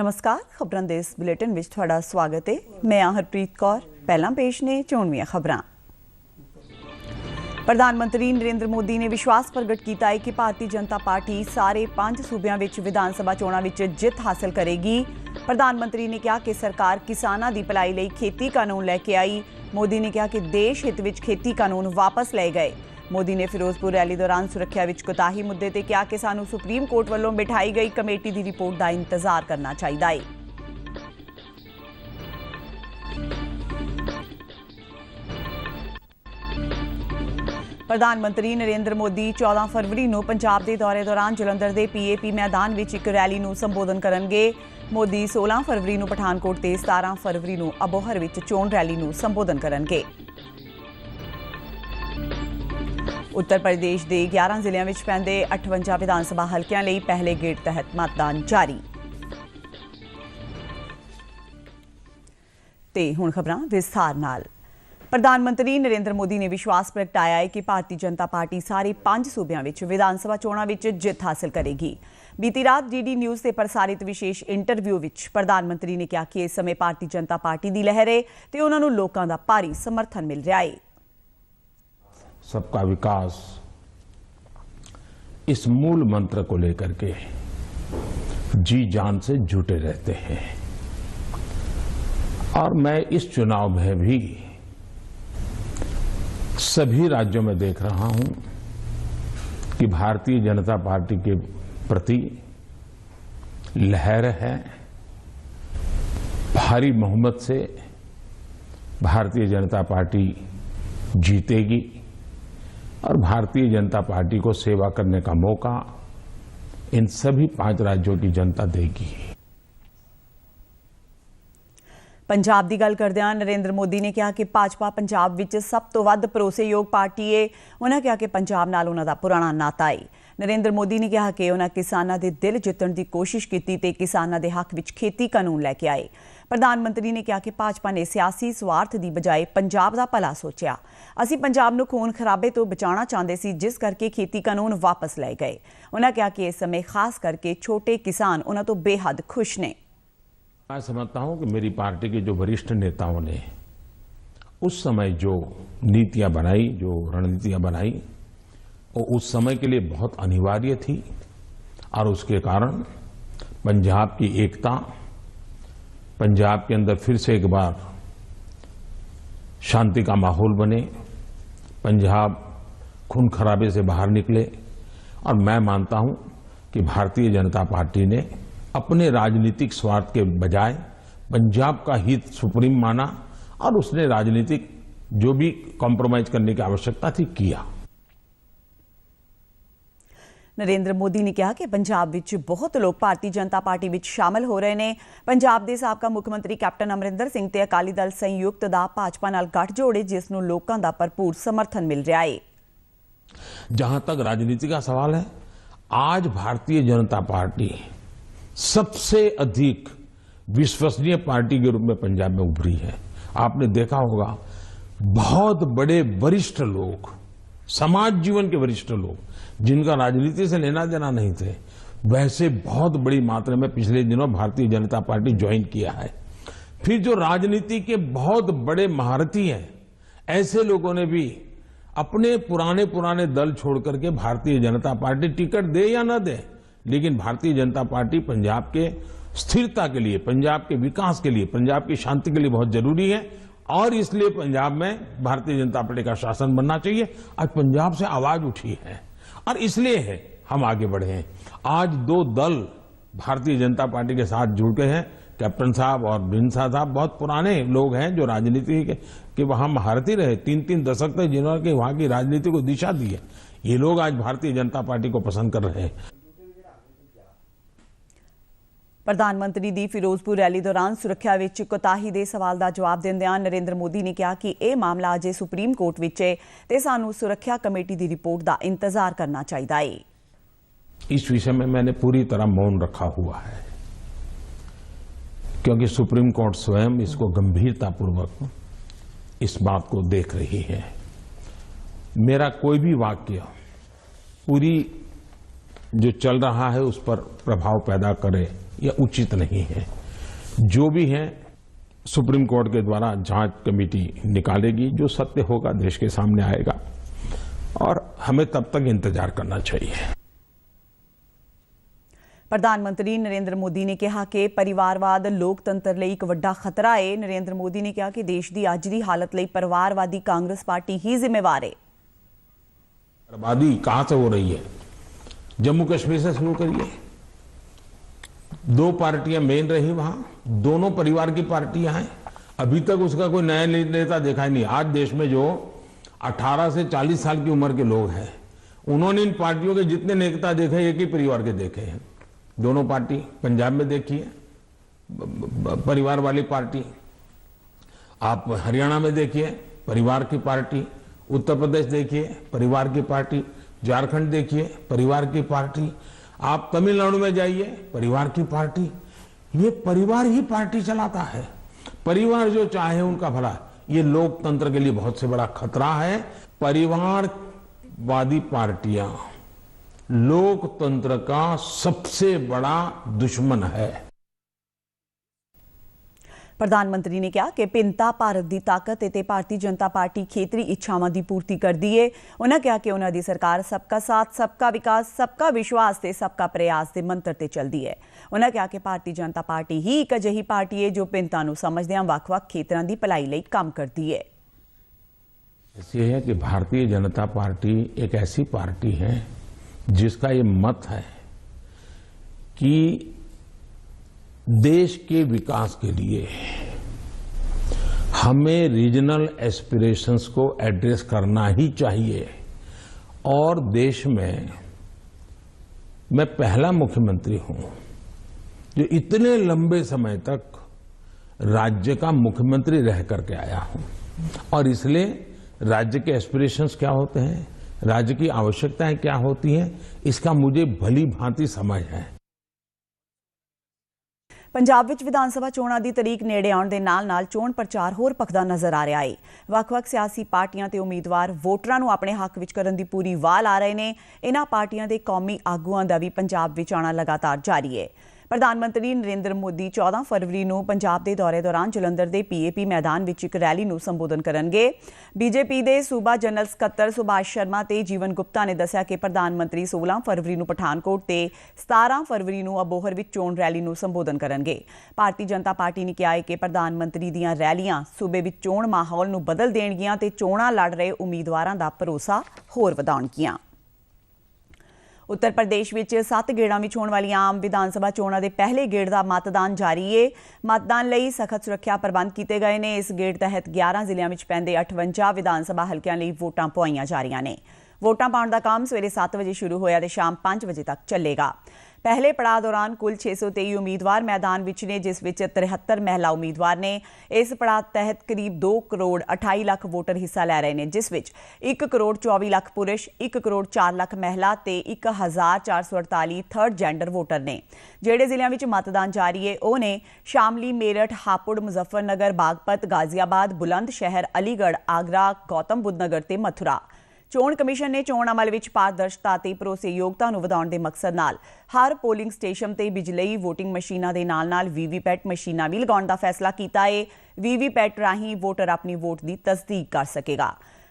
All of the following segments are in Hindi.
नमस्कार, खबरां दे इस बुलेटिन विच तुहाडा स्वागत है। मैं हरप्रीत कौर। पहलां पेश ने चोणवीआं खबरां। प्रधानमंत्री नरेंद्र मोदी ने विश्वास प्रगट किया है कि भारतीय जनता पार्टी सारे 5 सूबियां विच विधान सभा चोणां विच जित हासिल करेगी। प्रधानमंत्री ने कहा कि सरकार किसानां दी भलाई लई खेती कानून लैके आई। मोदी ने कहा कि देश हित विच खेती कानून वापस लए गए। मोदी ने फिरोजपुर रैली दौरान सुरक्षा विच कोताही मुद्दे ते कहा कि सानू सुप्रीम कोर्ट वालों बिठाई गई कमेटी की रिपोर्ट का इंतजार करना चाहिए। प्रधानमंत्री नरेंद्र मोदी 14 फरवरी को पंजाब के दौरे दौरान जलंधर के PAP मैदान में एक रैली को संबोधन करेंगे। मोदी 16 फरवरी को पठानकोट ते 17 फरवरी को अबोहर में चोण रैली को संबोधन करेंगे। उत्तर प्रदेश के 11 जिलों में पैंदे 58 विधानसभा हल्कियां लई पहले गेड़ तहत मतदान जारी। ते हुण खबरां विस्तार नाल। प्रधानमंत्री नरेंद्र मोदी ने विश्वास प्रगटाया है कि भारतीय जनता पार्टी सारे 5 सूबियां विच विधानसभा चोणां विच जित हासिल करेगी। बीती रात DD न्यूज़ से प्रसारित विशेष इंटरव्यू विच प्रधानमंत्री ने कहा कि इस समय भारतीय जनता पार्टी की लहर है ते उन्हां नूं लोकां दा भारी समर्थन मिल रहा है। सबका विकास इस मूल मंत्र को लेकर के जी जान से जुटे रहते हैं और मैं इस चुनाव में भी सभी राज्यों में देख रहा हूं कि भारतीय जनता पार्टी के प्रति लहर है। भारी बहुमत से भारतीय जनता पार्टी जीतेगी और भारतीय जनता पार्टी को सेवा करने का मौका इन सभी 5 राज्यों की जनता देगी। पंजाब की गल करदिआं नरेंद्र मोदी ने कहा कि भाजपा पंजाब विच सब तो वध भरोसेयोग पार्टी है। उन्होंने कहा कि पंजाब नाल उन्हां दा पुराना नाता है। नरेंद्र मोदी ने कहा कि उन्हां किसानां दे दिल जितण की कोशिश की ते किसानां दे हक विच खेती कानून लैके आए। प्रधानमंत्री ने कहा कि भाजपा ने सियासी स्वार्थ की बजाय पंजाब का भला सोचा। असीं पंजाब नूं खून खराबे तो बचाना चाहते सी, जिस करके खेती कानून वापस लए गए। उन्होंने कहा कि इस समय खास करके छोटे किसान उन्हां तो बेहद खुश ने। मैं समझता हूं कि मेरी पार्टी के जो वरिष्ठ नेताओं ने उस समय जो नीतियां बनाई, जो रणनीतियां बनाई, वो उस समय के लिए बहुत अनिवार्य थी और उसके कारण पंजाब की एकता, पंजाब के अंदर फिर से एक बार शांति का माहौल बने, पंजाब खून खराबे से बाहर निकले। और मैं मानता हूं कि भारतीय जनता पार्टी ने अपने राजनीतिक स्वार्थ के बजाय पंजाब का हित सुप्रीम माना और उसने राजनीतिक जो भी कॉम्प्रोमाइज करने की आवश्यकता थी किया। नरेंद्र मोदी ने कहा कि पंजाब विच बहुत लोग भारतीय जनता पार्टी विच शामिल हो रहे हैं। पंजाब के साबका मुख्यमंत्री कैप्टन अमरिंदर सिंह ते अकाली दल संयुक्त दा भाजपा नाल गठजोड़ है, जिसनूं लोकां दा भरपूर समर्थन मिल रहा है। जहां तक राजनीति का सवाल है, आज भारतीय जनता पार्टी सबसे अधिक विश्वसनीय पार्टी के रूप में पंजाब में उभरी है। आपने देखा होगा बहुत बड़े वरिष्ठ लोग, समाज जीवन के वरिष्ठ लोग जिनका राजनीति से लेना देना नहीं थे, वैसे बहुत बड़ी मात्रा में पिछले दिनों भारतीय जनता पार्टी ज्वाइन किया है। फिर जो राजनीति के बहुत बड़े महारथी हैं, ऐसे लोगों ने भी अपने पुराने दल छोड़ करके भारतीय जनता पार्टी टिकट दे या न दे, लेकिन भारतीय जनता पार्टी पंजाब के स्थिरता के लिए, पंजाब के विकास के लिए, पंजाब की शांति के लिए बहुत जरूरी है और इसलिए पंजाब में भारतीय जनता पार्टी का शासन बनना चाहिए। आज पंजाब से आवाज उठी है और इसलिए है हम आगे बढ़े हैं। आज 2 दल भारतीय जनता पार्टी के साथ जुड़ गए हैं। कैप्टन साहब और बिंसा साहब बहुत पुराने लोग हैं जो राजनीति के वहां महारथी रहे, 3-3 दशक तक जिन्होंने वहां की राजनीति को दिशा दी है। ये लोग आज भारतीय जनता पार्टी को पसंद कर रहे हैं। प्रधानमंत्री की फिरोजपुर रैली दौरान सुरक्षा विच कोताही दे सवाल का जवाब देंदिआं नरेंद्र मोदी ने कहा कि यह मामला अजे सुप्रीम कोर्ट विच है ते सानू सुरक्षा कमेटी की रिपोर्ट का इंतजार करना चाहिए। इस विषय में मैंने पूरी तरह मौन रखा हुआ है क्योंकि सुप्रीम कोर्ट स्वयं इसको गंभीरतापूर्वक इस बात को देख रही है। मेरा कोई भी वाक्य पूरी जो चल रहा है उस पर प्रभाव पैदा करे, यह उचित नहीं है। जो भी है सुप्रीम कोर्ट के द्वारा जांच कमेटी निकालेगी, जो सत्य होगा देश के सामने आएगा और हमें तब तक इंतजार करना चाहिए। प्रधानमंत्री नरेंद्र मोदी ने कहा कि परिवारवाद लोकतंत्र ਲਈ ਇੱਕ ਵੱਡਾ ਖਤਰਾ ਹੈ। नरेंद्र मोदी ने कहा कि देश ਦੀ ਅੱਜ ਦੀ ਹਾਲਤ ਲਈ परिवारवादी कांग्रेस पार्टी ही जिम्मेवार है। बर्बादी कहां से हो रही है? जम्मू कश्मीर से शुरू करिए। 2 पार्टियां मेन रही वहां, दोनों परिवार की पार्टियां हैं। अभी तक उसका कोई नया नेता देखा ही नहीं। आज देश में जो 18 से 40 साल की उम्र के लोग हैं, उन्होंने इन पार्टियों के जितने नेता देखे एक ही परिवार के देखे हैं। दोनों पार्टी पंजाब में देखिए, परिवार वाली पार्टी, आप हरियाणा में देखिए परिवार की पार्टी, उत्तर प्रदेश देखिए परिवार की पार्टी, झारखंड देखिए परिवार की पार्टी, आप तमिलनाडु में जाइए परिवार की पार्टी। ये परिवार ही पार्टी चलाता है। परिवार जो चाहे उनका भला, ये लोकतंत्र के लिए बहुत से बड़ा खतरा है। परिवारवादी पार्टियां लोकतंत्र का सबसे बड़ा दुश्मन है। प्रधानमंत्री ने कहा कि भिन्नता भारत की ताकत है, भारतीय जनता पार्टी खेतरी इच्छावां की पूर्ति करती है। उन्होंने कहा कि उन्हों की सरकार सबका साथ, सबका विकास, सबका विश्वास ते सबका प्रयास के मंत्र ते चलती है। उन्होंने कहा कि भारतीय जनता पार्टी ही एक अजिही पार्टी है जो भिन्नता नूं समझदिआं वख-वख खेतरां की भलाई लई काम करती है। ऐसी है कि भारतीय जनता पार्टी एक ऐसी पार्टी है जिसका ये मत है कि देश के विकास के लिए हमें रीजनल एस्पिरेशंस को एड्रेस करना ही चाहिए। और देश में मैं पहला मुख्यमंत्री हूं जो इतने लंबे समय तक राज्य का मुख्यमंत्री रह करके आया हूं। और इसलिए राज्य के एस्पिरेशंस क्या होते हैं, राज्य की आवश्यकताएं क्या होती हैं, इसका मुझे भली भांति समझ है। पंजाब विच विधान सभा चोणां दी तरीक नेड़े आउण दे नाल-नाल चोण प्रचार होर भखदा नज़र आ रहा है। वख-वख सियासी पार्टियां ते उम्मीदवार वोटरां नूं अपने हक विच करन दी पूरी वाह ला रहे ने। इन्हां पार्टियां दे कौमी आगूआं दा भी पंजाब विच आना लगातार जारी है। प्रधानमंत्री नरेंद्र मोदी 14 फरवरी नूं पंजाब दे दौरे दौरान जलंधर दे PAP मैदान विच एक रैली नूं संबोधन करनगे। बीजेपी दे सूबा जनरल सकत्तर सुभाष शर्मा ते जीवन गुप्ता ने दस्सिया कि प्रधानमंत्री 16 फरवरी नूं पठानकोट ते 17 फरवरी नूं अबोहर विच चोण रैली नूं संबोधन करनगे। भारतीय जनता पार्टी ने कहा है कि प्रधानमंत्री दीआं रैलियां सूबे विच चोण माहौल नूं बदल देणगीआं ते चोणां लड़ रहे उम्मीदवारां दा भरोसा होर वधाउणगीआं। उत्तर प्रदेश विच 7 गेड़ां विच होण वालीआं आम विधान सभा चोणां दे पहले गेड़ दा मतदान जारी है। मतदान लई सख्त सुरक्षा प्रबंध कीते गए ने। इस गेड़ तहत 11 जिलिਆਂ विच पैंदे 58 विधान सभा हलकिਆਂ ਲਈ वोटां पवाईਆਂ जा रਹੀਆਂ ਨੇ। वोटां पाउण दा काम सवेरे 7 वजे शुरू होया ते शाम 5 वजे तक चलेगा। पहले पड़ाव दौरान कुल 623 उम्मीदवार मैदान विच ने, जिस विच 73 महिला उम्मीदवार ने। इस पड़ाव तहत करीब 2 करोड़ 28 लाख वोटर हिस्सा लै रहे हैं, जिस विच 1 करोड़ 24 लाख पुरुष, 1 करोड़ 4 लाख महिला ते 1448 थर्ड जेंडर वोटर ने। ਜਿਹੜੇ ਜ਼ਿਲ੍ਹਿਆਂ ਵਿੱਚ मतदान जारी है ਉਹ ने शामली, मेरठ, हापुड़, मुजफ्फरनगर, बागपत, गाजियाबाद, बुलंदशहर, अलीगढ़, आगरा, गौतम बुद्ध नगर ते मथुरा। चोण कमीशन ने चोण अमल विच पारदर्शिता ते भरोसेयोगता नूं वधाउण दे मकसद नाल हर पोलिंग स्टेशन ते बिजलई वोटिंग मशीनां दे नाल-नाल वीवीपैट मशीनां भी लगाउण दा फैसला कीता है। वीवीपैट राहीं वोटर अपनी वोट दी तस्दीक कर सकेगा।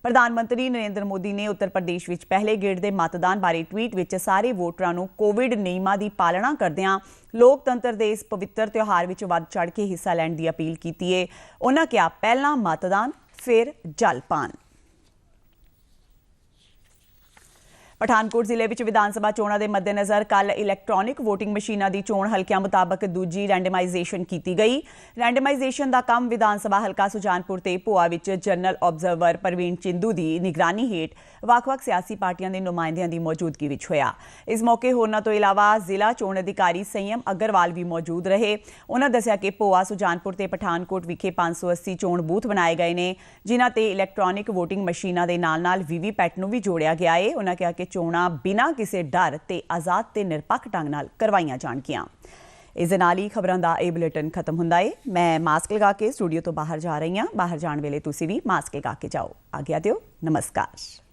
प्रधानमंत्री नरेंद्र मोदी ने उत्तर प्रदेश विच पहले गेड़ दे मतदान बारे ट्वीट विच सारे वोटरां नूं कोविड नियमां दी पालना करदिआं लोकतंत्र दे इस पवित्र त्योहार विच वध चढ़ के हिस्सा लैण दी अपील कीती है। उन्हां कहा, पहला मतदान फिर जलपान। पठानकोट जिले में विधान सभा चोणां दे मद्देनज़र कल इलैक्ट्रॉनिक वोटिंग मशीनां दी चोण हल्किਆਂ मुताबक दूजी रैंडमाइजेशन की गई। रैंडमाइजेशन का काम विधान सभा हल्का सुजानपुर ते भोआ विच जनरल ऑबजर्वर परवीन चिंदू की निगरानी हेठ वख-वख सियासी पार्टियां के नुमाइंदियां की मौजूदगी विच होया। इस मौके होरनां तो इलावा जिला चोण अधिकारी संयम अग्रवाल भी मौजूद रहे। उन्होंने दस्सिया कि भोआ, सुजानपुर ते पठानकोट विखे 580 चोण बूथ बनाए गए ने, जिन्हां ते इलैक्ट्रॉनिक वोटिंग मशीनां दे नाल-नाल वीवीपैट नूं भी जोड़िया गया है। उन्होंने कहा कि चोणां बिना किसी डर ते आजाद ते निरपक्ष ढंग नाल करवाईयां जाणगियां। इस दे नाल ही खबरां दा ये बुलेटिन खत्म हुंदा है। मैं मास्क लगा के स्टूडियो तो बाहर जा रही हां। बाहर जाण वेले तुसीं भी मास्क लगा के जाओ। आग्या दिओ। नमस्कार।